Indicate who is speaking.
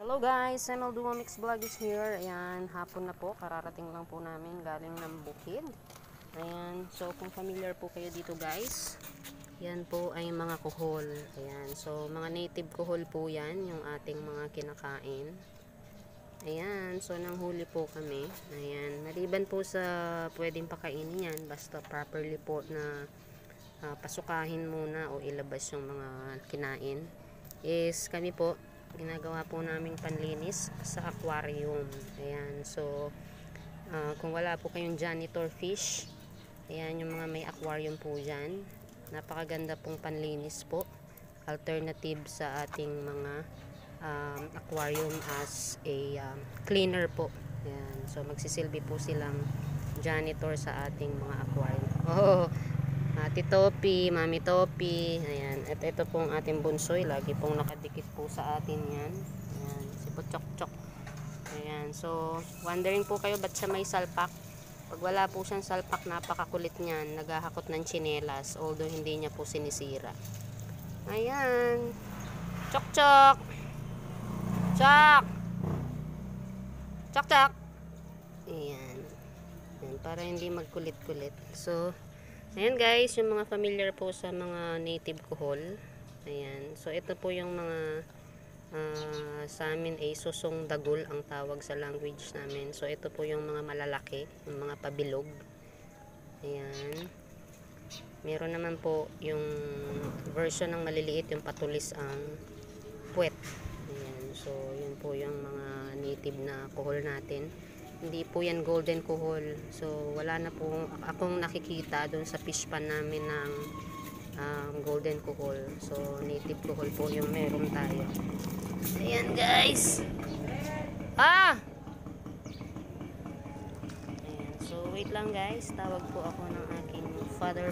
Speaker 1: Hello guys, ML Duo Mix Vlog is here. Ayan, hapon na po. Kararating lang po namin galing ng bukid. Ayan, so kung familiar po kayo dito guys, yan po ay mga kuhol. Ayan, so mga native kuhol po yan, yung ating mga kinakain. Ayan, so nanghuli po kami. Ayan, maliban po sa pwedeng pakainin yan, basta properly po na pasukahin muna o ilabas yung mga kinain, is kami po ginagawa po naming panlinis sa aquarium. Ayan, so kung wala po kayong janitor fish, ayan yung mga may aquarium po dyan, napakaganda pong panlinis po, alternative sa ating mga aquarium as a cleaner po. Ayan, so magsisilbi po silang janitor sa ating mga aquarium. Ate Topi, Mami Topi, ayan. At ito pong ating bunsoy, lagi pong nakadikit po sa atin yan. Ayan, si Pochok-chok. Ayan, so wondering po kayo ba't siya may salpak? Pag wala po siyang salpak, napakakulit niyan, naghahakot ng tsinelas, although hindi niya po sinisira. Ayan, Chok-chok! Chok! Chok-chok! Ayan. Ayan, para hindi magkulit-kulit. So, ayan guys, yung mga familiar po sa mga native kuhol. Ayan. So ito po yung mga sa amin ay susong dagol ang tawag sa language namin. So ito po yung mga malalaki, yung mga pabilog. Ayan. Meron naman po yung version ng maliliit, yung patulis ang puwet. Ayan. So yun po yung mga native na kuhol natin. Hindi po yan golden kuhol. So wala na po akong nakikita doon sa fish pan namin ng golden kuhol. So native kuhol po yung meron tayo. Ayan guys. Ayan, so wait lang guys. Tawag po ako ng aking father.